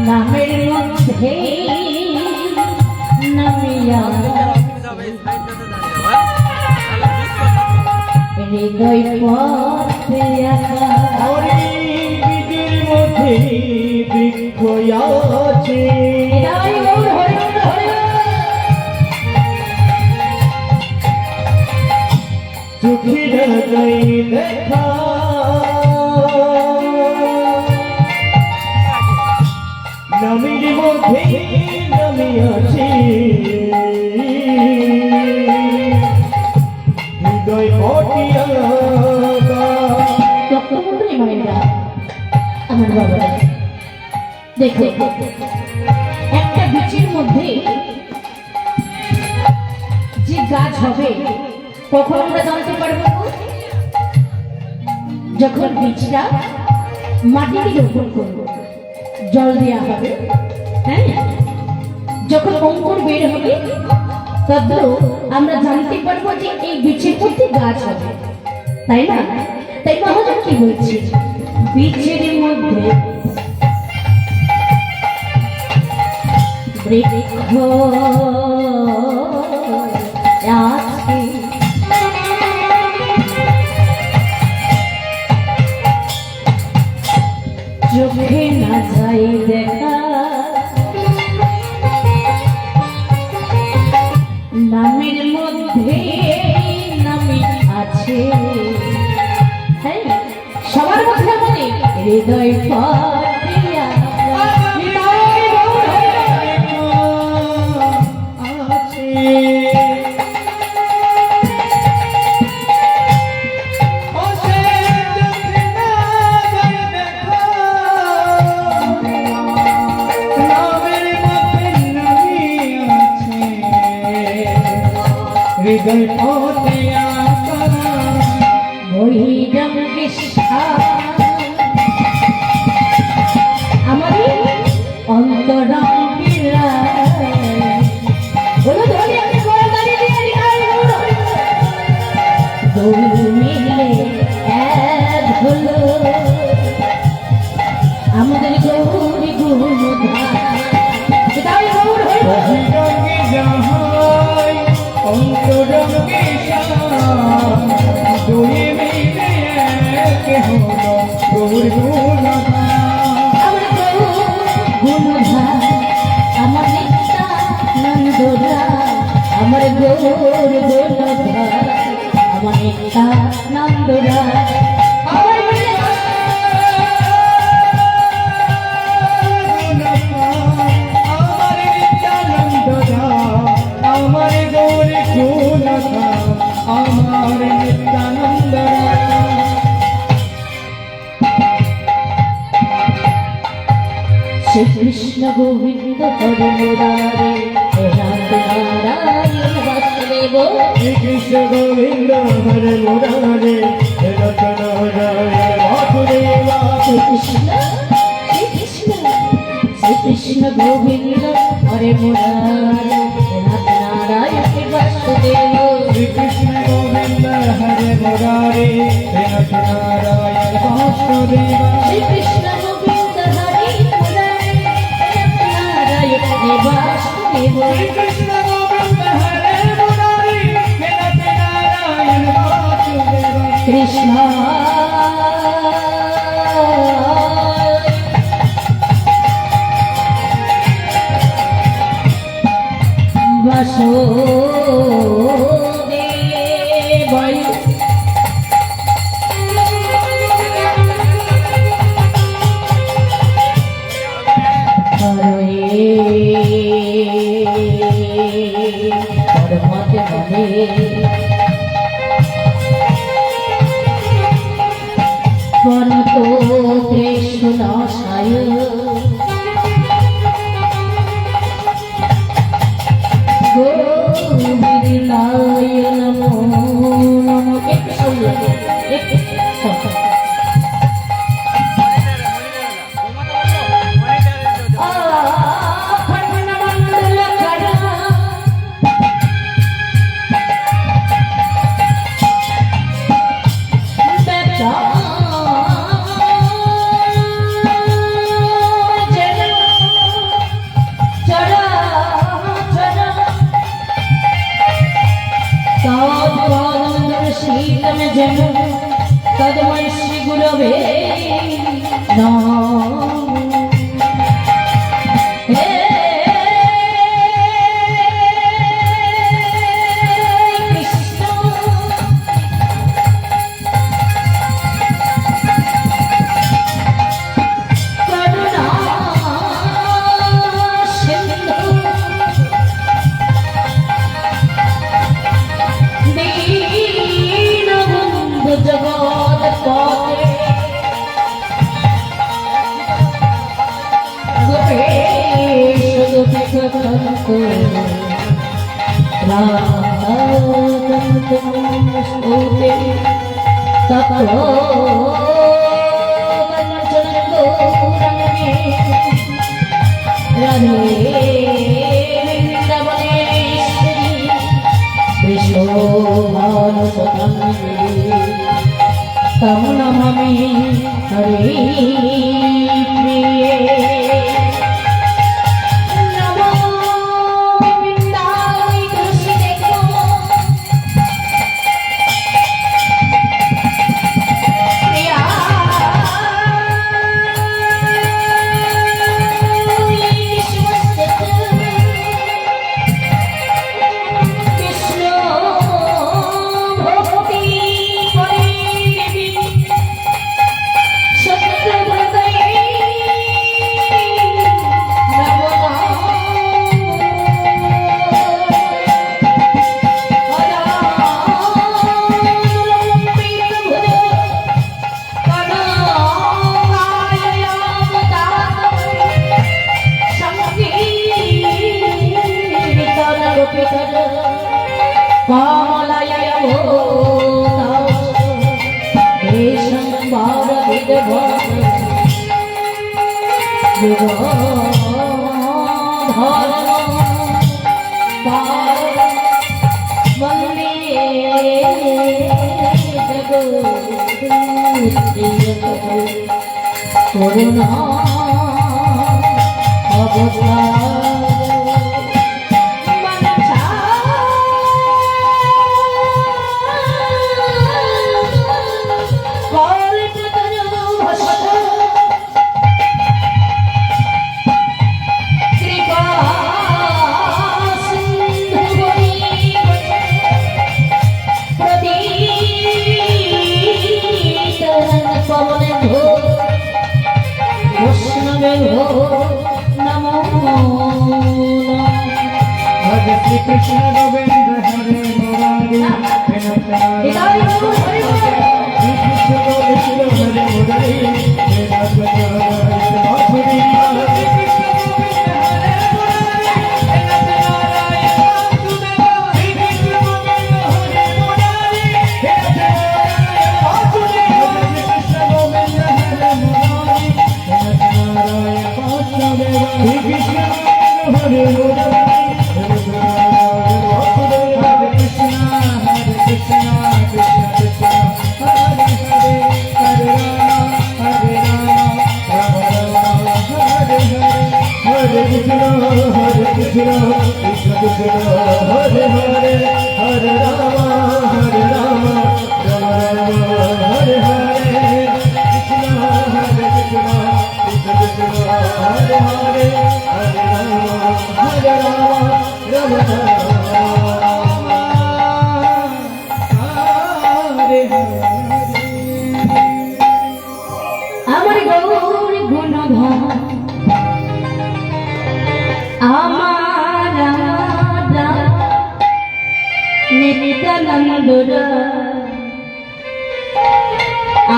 নামের মধ্যে নামিয়া হৃদয় পথে বীজের মধ্যে বৃক্ষ আছে চোখের দেখা নামের মধ্যে নামিয়াছি হৃদয় পটিয়া আমার বাবা দেখো একটা বীজের মধ্যে যে গাছ হবে কখন আমরা জানতে পারবো যখন বীজটা মাটিতে রোপণ করবো জল দেওয়া হবে হ্যাঁ যখন অঙ্কুর বের হবে তখন আমরা জানতে পারবো যে এই বীজের মধ্যে গাছ হবে তাই না তাই মহাজন কি বলছি বীজের মধ্যে বৃক্ষ আছে চোখে না যাই দেখা নামের মধ্যে নামে আছে সবার মধ্যে মনে হৃদয় পাতিয়া হৃদয় পটিয়া মহিরম বিশ্বাস আমাদের অন্তরম বলো ধরে আমি বড় গাড়ি দিয়ে মিলে এক হলো আমাদের গৌরী গুণধার অন্তরঙ্গে দুই মিলে এক হলো গৌর আমার গুণধার আমার নিত্যানন্দরা আমার গৌর গুণধার আমার নিত্যানন্দরা আমার গৌর গুণধা আমার নিত্যানন্দ শ্রী কৃষ্ণ গোবিন্দ হরে মুরারে নারায়ণ বাসুদেব শ্রী কৃষ্ণ গোবিন্দ হরে মুরারে নারায়ণ বাসুদেব শ্রী কৃষ্ণ শ্রী কৃষ্ণ গোবিন্দ হরে মুরারে নারায়ণ বাসুদেব শ্রী কৃষ্ণ গোবিন্দ হরে মুরারে নারায়ণ বাসুদেব শ্রী কৃষ্ণ গোবিন্দ হরে মুরারে নারায়ণ বাসুদেব শ্রী কৃষ্ণ গোবিন্দ হরে মুরারে নারায়ণ বাসুদেব কৃষ্ণ বাসুদেবায় পরমতে বলে পরত কৃষ্ণ নাশায় গোবিন্দায় নমো নমো নাম হে কৃষ্ণ করুণা সিন্ধু দীনবন্ধু জগৎপতে গোপেশ গোপীকান্ত রাধাকান্তস্তুতে ততো বঞ্চনগৌরাঙ্গে রাধে বৃন্দাবনেশ্বরী বিশ্বভানুসুতাঙ্গে তম নমামি হরি প্রিয়ে নমো বৃন্দাবনে তুলসী দেখো প্রিয়া কৃষ্ণ ভক্তি করে দেবী সত্যব্রতয়ে করুণা অবতার মনসা কল্পতরু ভস্ম কৃপা সিন্ধু প্রদীপ পবনে ভো বৈষ্ণবে ভো নমো হরে শ্রী কৃষ্ণ গোবিন্দ হরে মুরারি হৃদয় গৌর হরি বল। শ্রী কৃষ্ণ গোবিন্দ হরে মুরারি হে নাথ নারায়ণ বাসুদেব হরে কৃষ্ণ গোবিন্দ হরে মুরারি হে নাথ নারায়ণ বাসুদেব শ্রী কৃষ্ণ গোবিন্দ হরে মুরারি হে নাথ নারায়ণ বাসুদেব হরে কৃষ্ণ গোবিন্দ হরে মুরারি হে নাথ নারায়ণ বাসুদেব শ্রী কৃষ্ণ গোবিন্দ হরে Murari Hare Krishna, Hare Krishna, Krishna Krishna, Hare Hare, Hare Rama, Hare Rama, Rama Rama, Hare Hare, Krishna, Hare Krishna, Krishna Krishna, Hare Hare, Hare Rama, Hare Rama, Rama Rama, Hare Hare. আমার গৌর গুণধর আমার রাধা নিত্যানন্দ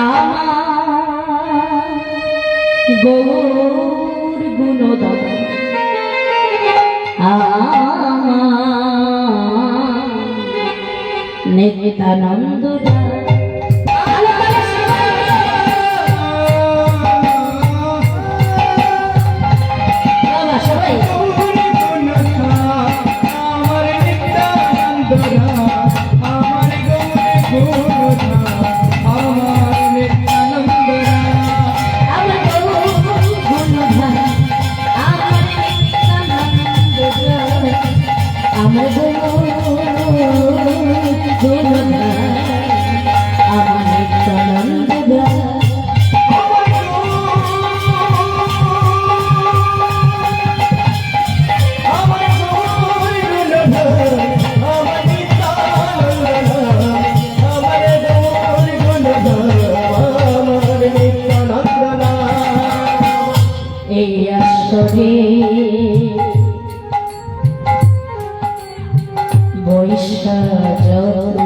আমার গৌর গুণধর আমার নিত্যানন্দ আমার এই আসরে বৈশা যত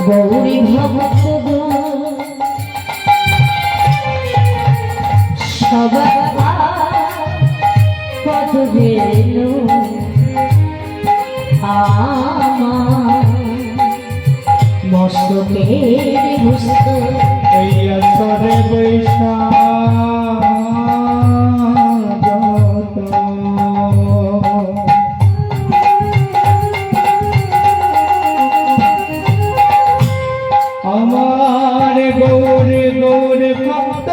গৌরী ভক্ত সবার পদ বেরো আমার মস্তকের বুঝত এই আসরে বৈশা আমার গৌরে গৌরে ভক্ত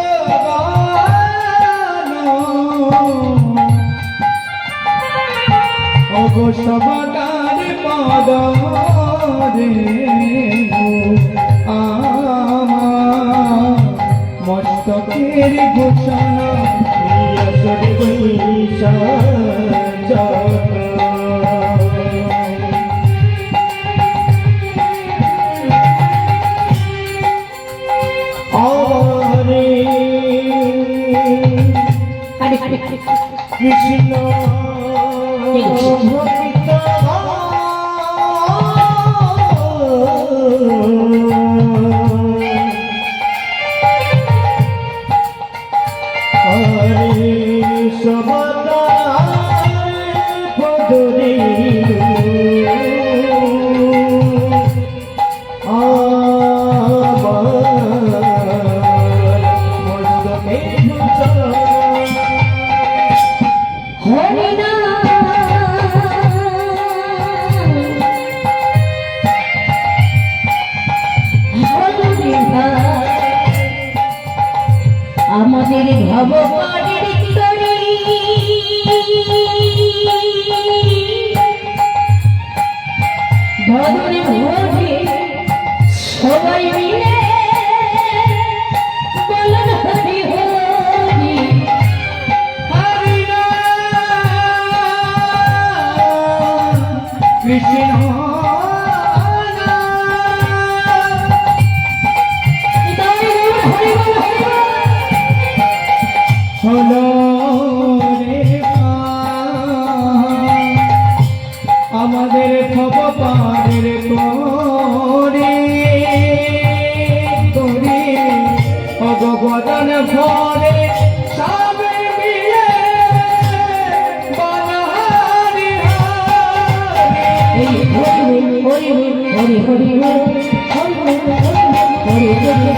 অবসবাদার পাদরে আমার মস্তকের ঘোষণা আসরে বৈশা কৃষ্ণ হরে সবদা পদরে আমাদের ভবপাড়ের তরি ভদরে ভোরে সবাই মিলে বলন হরি হরি হরি কৃষ্ণ হলো রে আমাদের ভবপাড়ের করে করে ভগবান ভরে সবে মিলে বনহারি এই হরি হরি হরি হরি হরি হরি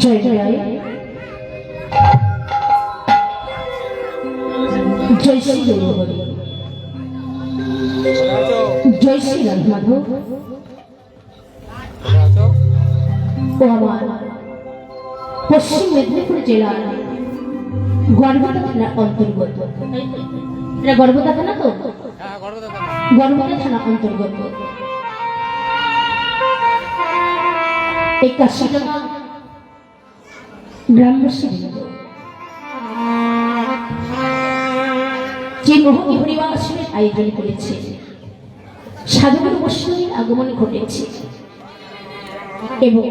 জয় জয় জয় শ্রী হরি জয় শ্রী রাধমাধব ও আমার পশ্চিম মেদিনীপুর জেলার গড়বেতা থানার অন্তর্গত এটা গড়বেতা থানা তো গড়বেতা থানা অন্তর্গত এই কাশিডাঙ্গা গ্রামবাসী যে মহতি হরিবাসনের আয়োজন করেছে, সাধুগুরু বৈষ্ণবের আগমন ঘটেছে এবং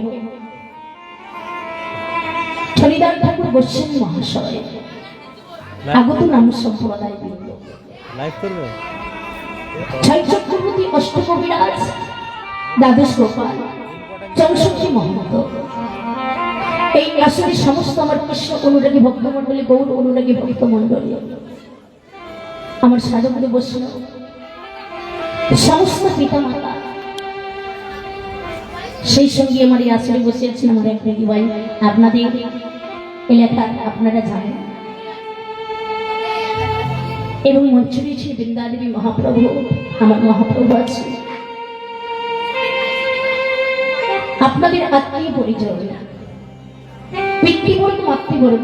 হরিদাস ঠাকুর গোস্বামী মহাশয় আগত নাম সম্প্রদায় বৃন্দ, লাইভ করবে ছয় চক্রবর্তী অষ্টকবিরাজ দ্বাদশ গোপাল চৌষট্টি মহন্ত, এই আসলে সমস্ত আমার কৃষ্ণ অনুরাগী ভক্তমণ্ডলী, গৌর অনুরাগী ভক্তমণ্ডলী, আমার সাধুগুরু বৈষ্ণব, সমস্ত পিতামাতা, সেই সঙ্গে আমার এই আসরে বসে আছেন আমার এক দিদি ভাই, আপনাদের এলাকার আপনারা জানেন, এবং মঞ্চে রয়েছে বৃন্দাদেবী মহাপ্রভু, আমার মহাপ্রভু আছে, আপনাদের আত্মীয় পরিচয়, পিতৃবর্গ মাতৃবর্গ,